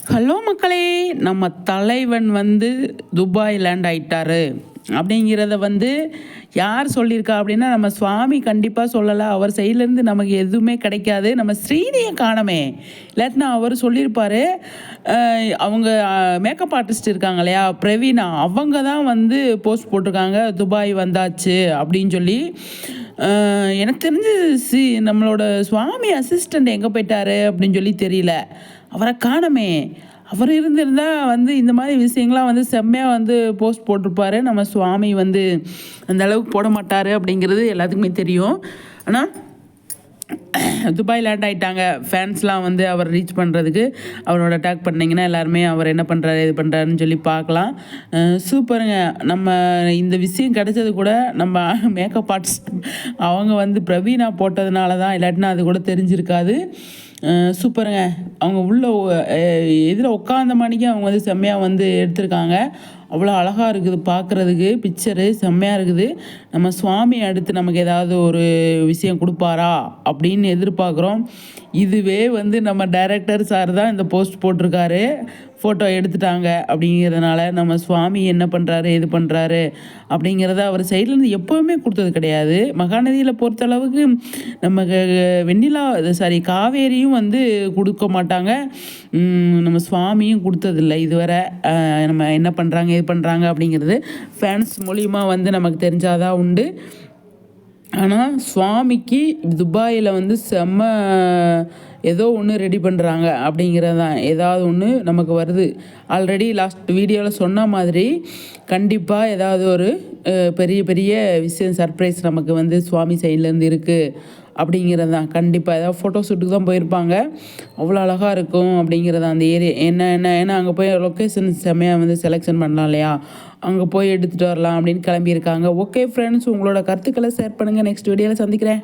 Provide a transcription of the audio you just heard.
Hello மக்களே, நம்ம தலைவன் வந்து துபாய் லேண்ட் ஆயிட்டாரு அப்படிங்கிறத வந்து யார் சொல்லியிருக்கா அப்படின்னா, நம்ம சுவாமி கண்டிப்பாக சொல்லலை. அவர் சைட்லேருந்து நமக்கு எதுவுமே கிடைக்காது. நம்ம ஸ்ரீனியை காணமே, இல்லாட்டினா அவர் சொல்லியிருப்பார். அவங்க மேக்கப் ஆர்டிஸ்ட் இருக்காங்க இல்லையா, பிரவீனா, அவங்க தான் வந்து போஸ்ட் போட்டிருக்காங்க துபாய் வந்தாச்சு அப்படின்னு சொல்லி. எனக்கு தெரிஞ்சு நம்மளோட சுவாமி அசிஸ்டண்ட் எங்கே போயிட்டாரு அப்படின்னு சொல்லி தெரியல. அவரை காணமே. அவர் இருந்திருந்தால் வந்து இந்த மாதிரி விஷயங்கள்லாம் வந்து செம்மையாக வந்து போஸ்ட் போட்டிருப்பாரு. நம்ம சுவாமி வந்து அந்த அளவுக்கு போட மாட்டார் அப்படிங்கிறது எல்லாத்துக்குமே தெரியும். ஆனால் துபாய் லேண்ட் ஆகிட்டாங்க. ஃபேன்ஸ்லாம் வந்து அவர் ரீச் பண்ணுறதுக்கு அவரோட அட்டாக் பண்ணிங்கன்னா எல்லாருமே அவர் என்ன பண்ணுறாரு இது பண்ணுறாருன்னு சொல்லி பார்க்கலாம். சூப்பருங்க. நம்ம இந்த விஷயம் கிடைச்சது கூட நம்ம மேக்கப் ஆர்டிஸ்ட் அவங்க வந்து பிரவீனா போட்டதுனால தான், இல்லாட்டினா அது கூட தெரிஞ்சிருக்காது. சூப்பருங்க. அவங்க உள்ள எதில் உட்காந்த மணிக்கு அவங்க வந்து செம்மையாக வந்து எடுத்திருக்காங்க. அவ்வளோ அழகாக இருக்குது பார்க்குறதுக்கு. பிக்சரு செம்மையாக இருக்குது. நம்ம சுவாமி அடுத்து நமக்கு ஏதாவது ஒரு விஷயம் கொடுப்பாரா அப்படின்னு எதிர்பார்க்குறோம். இதுவே வந்து நம்ம டைரக்டர் சார் தான் இந்த போஸ்ட் போட்டிருக்காரு. ஃபோட்டோ எடுத்துட்டாங்க அப்படிங்கிறதுனால நம்ம சுவாமி என்ன பண்ணுறாரு எது பண்ணுறாரு அப்படிங்கிறத அவர் சைட்லேருந்து எப்போவுமே கொடுத்தது கிடையாது. மகாநதியில் பொறுத்தளவுக்கு நம்ம வெண்ணிலா காவேரியும் வந்து கொடுக்க மாட்டாங்க. நம்ம சுவாமியும் கொடுத்ததில்லை இதுவரை. நம்ம என்ன பண்ணுறாங்க எது பண்ணுறாங்க அப்படிங்கிறது ஃபேன்ஸ் மூலியமாக வந்து நமக்கு தெரிஞ்சாதான் உண்டு. ஆனால் சுவாமிக்கு துபாயில் வந்து செம்ம ஏதோ ஒன்று ரெடி பண்ணுறாங்க அப்படிங்கிறது தான். ஏதாவது ஒன்று நமக்கு வருது. ஆல்ரெடி லாஸ்ட் வீடியோவில் சொன்ன மாதிரி கண்டிப்பாக ஏதாவது ஒரு பெரிய பெரிய விஷயம் சர்ப்ரைஸ் நமக்கு வந்து சுவாமி சைட்லேருந்து இருக்குது அப்படிங்கிறது தான். கண்டிப்பாக ஏதாவது ஃபோட்டோ ஷூட்டுக்கு தான் போயிருப்பாங்க. அவ்வளோ அழகாக இருக்கும் அப்படிங்கிறது அந்த ஏரியா. ஏன்னா அங்கே போய் லொக்கேஷன் செம்மையாக வந்து செலெக்ஷன் பண்ணலாம் இல்லையா, அங்கே போய் எடுத்துகிட்டு வரலாம் அப்படின்னு கிளம்பியிருக்காங்க. ஓகே ஃப்ரெண்ட்ஸ், உங்களோட கருத்துக்களை ஷேர் பண்ணுங்கள். நெக்ஸ்ட் வீடியோவில் சந்திக்கிறேன்.